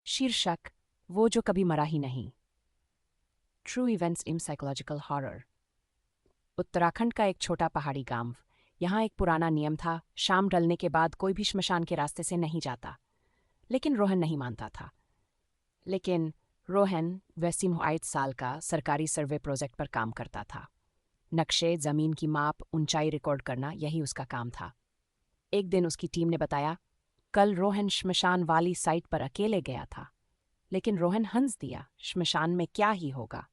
शीर्षक वो जो कभी मरा ही नहीं। True events in psychological horror. Uttarakhand का एक छोटा पहाड़ी गांव। यहाँ एक पुराना नियम था, शाम ढलने के बाद कोई भी श्मशान के रास्ते से नहीं जाता। लेकिन रोहन नहीं मानता था। लेकिन रोहन वैसी 5 साल का सरकारी सर्वे प्रोजेक्ट पर काम करता था। नक्शे, जमीन की माप, ऊंचाई रिकॉर्ड करना, यही उसका काम था। एक दिन उसकी टीम ने बताया, कल रोहन श्मशान वाली साइट पर अकेले गया था। लेकिन रोहन हंस दिया, श्मशान में क्या ही होगा।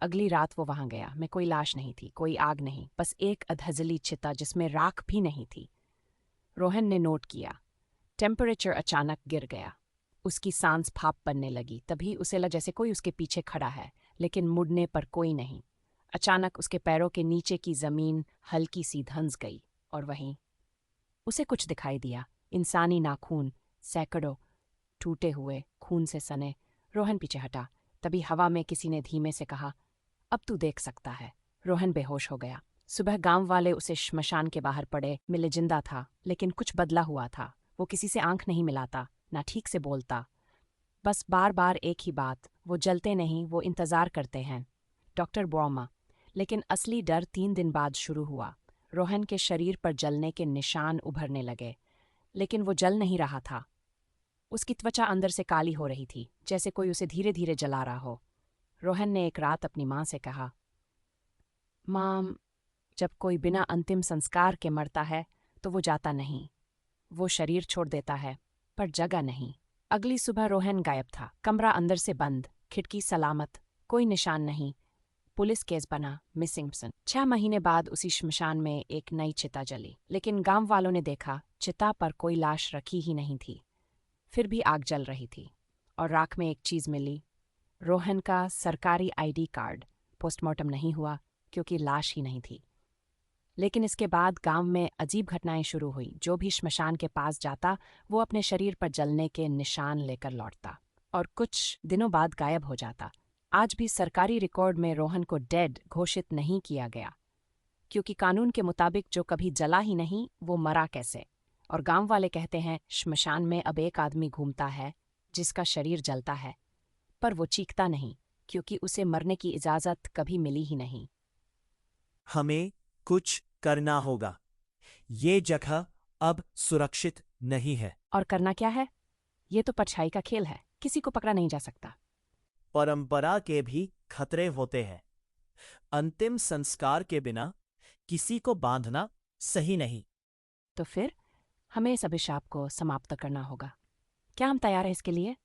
अगली रात वो वहां गया, में कोई लाश नहीं थी, कोई आग नहीं, बस एक अधजली चिता जिसमें राख भी नहीं थी। रोहन ने नोट किया, टेम्परेचर अचानक गिर गया। उसकी सांस भाप बनने लगी। तभी उसे लगा जैसे कोई उसके पीछे खड़ा है, लेकिन मुड़ने पर कोई नहीं। अचानक उसके पैरों के नीचे की जमीन हल्की सी धंस गई, और वहीं उसे कुछ दिखाई दिया। इंसानी नाखून, सैकड़ों टूटे हुए, खून से सने। रोहन पीछे हटा। तभी हवा में किसी ने धीमे से कहा, अब तू देख सकता है। रोहन बेहोश हो गया। सुबह गांव वाले उसे श्मशान के बाहर पड़े मिले। जिंदा था, लेकिन कुछ बदला हुआ था। वो किसी से आंख नहीं मिलाता, ना ठीक से बोलता। बस बार बार एक ही बात, वो जलते नहीं, वो इंतजार करते हैं। डॉक्टर बॉमा। लेकिन असली डर 3 दिन बाद शुरू हुआ। रोहन के शरीर पर जलने के निशान उभरने लगे, लेकिन वो जल नहीं रहा था। उसकी त्वचा अंदर से काली हो रही थी, जैसे कोई उसे धीरे धीरे जला रहा हो। रोहन ने एक रात अपनी माँ से कहा, माँ, जब कोई बिना अंतिम संस्कार के मरता है तो वो जाता नहीं। वो शरीर छोड़ देता है, पर जगह नहीं। अगली सुबह रोहन गायब था। कमरा अंदर से बंद, खिड़की सलामत, कोई निशान नहीं। पुलिस केस बना, मिसिंग पर्सन। 6 महीने बाद उसी श्मशान में एक नई चिता जली, लेकिन गांव वालों ने देखा चिता पर कोई लाश रखी ही नहीं थी। फिर भी आग जल रही थी, और राख में एक चीज मिली, रोहन का सरकारी आईडी कार्ड। पोस्टमार्टम नहीं हुआ, क्योंकि लाश ही नहीं थी। लेकिन इसके बाद गांव में अजीब घटनाएं शुरू हुई। जो भी श्मशान के पास जाता, वो अपने शरीर पर जलने के निशान लेकर लौटता, और कुछ दिनों बाद गायब हो जाता। आज भी सरकारी रिकॉर्ड में रोहन को डेड घोषित नहीं किया गया, क्योंकि कानून के मुताबिक जो कभी जला ही नहीं, वो मरा कैसे। और गांव वाले कहते हैं, श्मशान में अब एक आदमी घूमता है जिसका शरीर जलता है, पर वो चीखता नहीं, क्योंकि उसे मरने की इजाजत कभी मिली ही नहीं। हमें कुछ करना होगा। ये जगह अब सुरक्षित नहीं है। और करना क्या है? ये तो परछाई का खेल है, किसी को पकड़ा नहीं जा सकता। परंपरा के भी खतरे होते हैं। अंतिम संस्कार के बिना किसी को बांधना सही नहीं। तो फिर हमें इस अभिशाप को समाप्त करना होगा। क्या हम तैयार हैं इसके लिए?